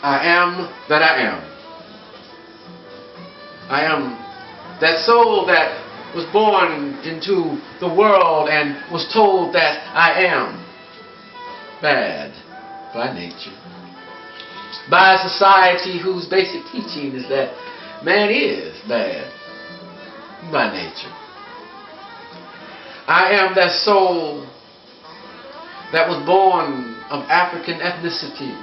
I am that I am. I am that soul that was born into the world and was told that I am bad by nature. By a society whose basic teaching is that man is bad by nature. I am that soul that was born of African ethnicity,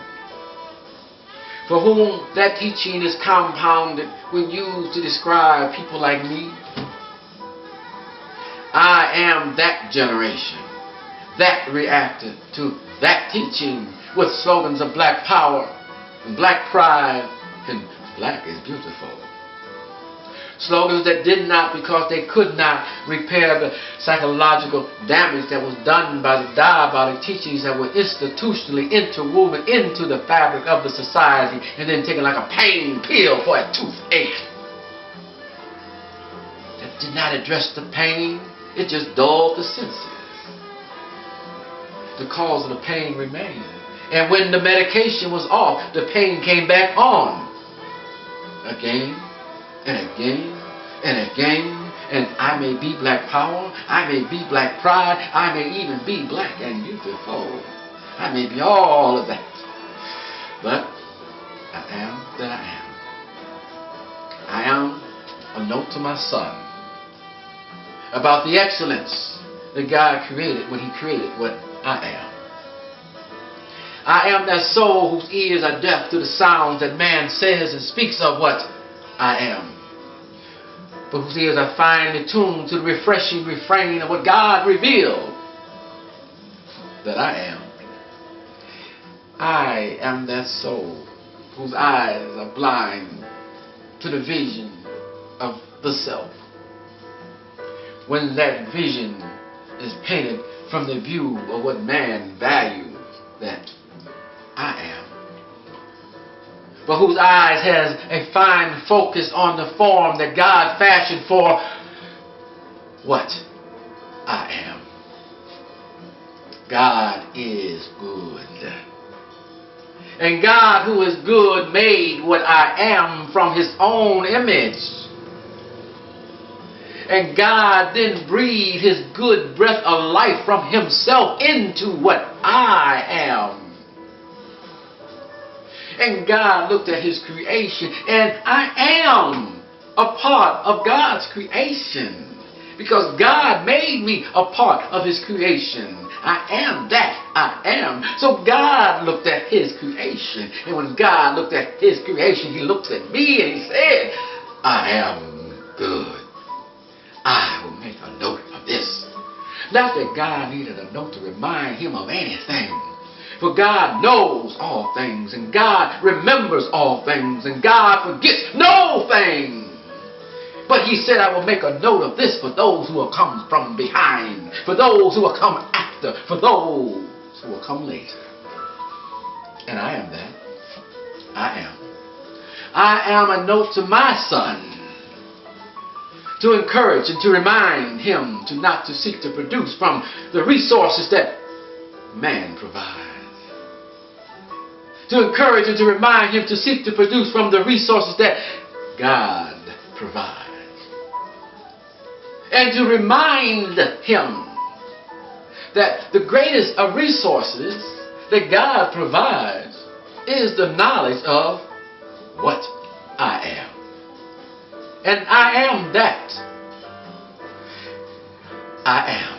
for whom that teaching is compounded when used to describe people like me. I am that generation that reacted to that teaching with slogans of black power and black pride and black is beautiful. Slogans that did not, because they could not, repair the psychological damage that was done by the diabolic teachings that were institutionally interwoven into the fabric of the society and then taken like a pain pill for a toothache. That did not address the pain, it just dulled the senses. The cause of the pain remained. And when the medication was off, the pain came back on. Again and again and again. And I may be black power, I may be black pride, I may even be black and beautiful. I may be all of that. But I am that I am. I am a note to my son about the excellence that God created when He created what I am. I am that soul whose ears are deaf to the sounds that man says and speaks of what I am, but whose ears are finely tuned to the refreshing refrain of what God revealed that I am. I am that soul whose eyes are blind to the vision of the self, when that vision is painted from the view of what man values that I am, but whose eyes has a fine focus on the form that God fashioned for what I am. God is good. And God, who is good, made what I am from His own image. And God then breathed His good breath of life from Himself into what I am. And God looked at His creation, and I am a part of God's creation, because God made me a part of His creation. I am that I am. So God looked at His creation, and when God looked at His creation, He looked at me and He said, I am good. I will make a note of this. Not that God needed a note to remind Him of anything. For God knows all things, and God remembers all things, and God forgets no thing. But He said, I will make a note of this for those who will come from behind, for those who will come after, for those who will come later. And I am that. I am. I am a note to my son, to encourage and to remind him to not to seek to produce from the resources that man provides. To encourage and to remind him to seek to produce from the resources that God provides. And to remind him that the greatest of resources that God provides is the knowledge of what I am. And I am that I am.